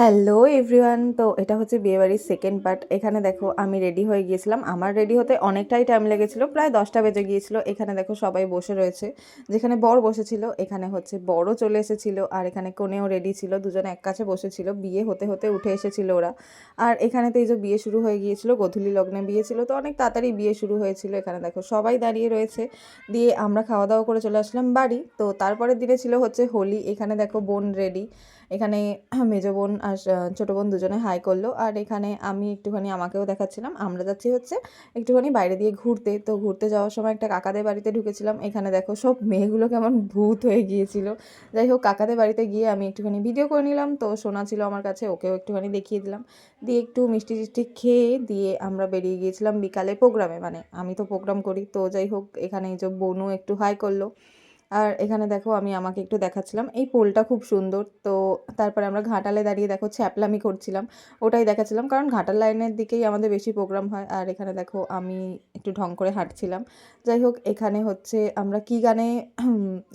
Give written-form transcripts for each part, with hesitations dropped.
Hello everyone, তো এটা হচ্ছে বিয়েবাড়ির সেকেন্ড পার্ট। এখানে দেখো আমি রেডি হয়ে গিয়েছিলাম। আমার রেডি হতে অনেকটাই টাইম লেগেছিল, প্রায় 10টা বেজে গিয়েছিল। এখানে দেখো সবাই বসে রয়েছে, যেখানে বর বসেছিল এখানে হচ্ছে বরও চলে এসেছিল, আর এখানে কনেও রেডি ছিল, দুজনে এক কাছে বসেছিল। বিয়ে হতে হতে উঠে এসেছিল ওরা। আর এখানে তো এই যে বিয়ে শুরু হয়ে গিয়েছিল, গোধূলি লগ্নে বিয়ে ছিল, তো অনেক তাড়াতাড়ি বিয়ে শুরু হয়েছিল। এখানে দেখো সবাই দাঁড়িয়ে রয়েছে, দিয়ে আমরা খাওয়া দাওয়া করে চলে আসলাম বাড়ি। তো তারপরের দিনে ছিল হচ্ছে হোলি। এখানে দেখো বোন রেডি, এখানে মেজো বোন আর ছোটো বোন দুজনে হাই করলো। আর এখানে আমি একটুখানি আমাকেও দেখাচ্ছিলাম। আমরা যাচ্ছি হচ্ছে একটুখানি বাইরে দিয়ে ঘুরতে। তো ঘুরতে যাওয়ার সময় একটা কাকাদের বাড়িতে ঢুকেছিলাম। এখানে দেখো সব মেয়েগুলো কেমন ভূত হয়ে গিয়েছিল। যাই হোক, কাকাদের বাড়িতে গিয়ে আমি একটুখানি ভিডিও করে নিলাম। তো সোনা ছিল আমার কাছে, ওকেও একটুখানি দেখিয়ে দিলাম। দিয়ে একটু মিষ্টি টিষ্টি খেয়ে দিয়ে আমরা বেরিয়ে গিয়েছিলাম বিকালে প্রোগ্রামে। মানে আমি তো প্রোগ্রাম করি, তো যাই হোক এখানে এই যে বোনও একটু হাই করলো। আর এখানে দেখো আমি আমাকে একটু দেখাচ্ছিলাম, এই পোলটা খুব সুন্দর। তো তারপরে আমরা ঘাটালে দাঁড়িয়ে দেখো ছ্যাপলামি করছিলাম, ওটাই দেখাচ্ছিলাম, কারণ ঘাটাল লাইনের দিকেই আমাদের বেশি প্রোগ্রাম হয়। আর এখানে দেখো আমি একটু ঢং করে হাঁটছিলাম। যাই হোক, এখানে হচ্ছে আমরা কি গানে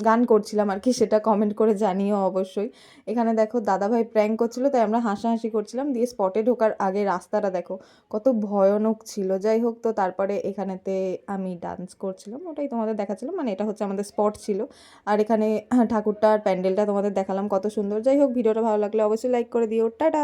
গান করছিলাম আর কি, সেটা কমেন্ট করে জানিও অবশ্যই। এখানে দেখো দাদাভাই প্র্যাঙ্ক করছিল, তাই আমরা হাসাহাসি করছিলাম। দিয়ে স্পটে ঢোকার আগে রাস্তাটা দেখো কত ভয়ানক ছিল। যাই হোক, তো তারপরে এখানেতে আমি ডান্স করছিলাম, ওটাই তোমাদের দেখাচ্ছিলাম। মানে এটা হচ্ছে আমাদের স্পট ছিল। আর এখানে ঠাকুরটা আর প্যান্ডেলটা তোমাদের দেখালাম কত সুন্দর। যাই হোক, ভিডিওটা ভালো লাগলে অবশ্যই লাইক করে দিও। টাটা।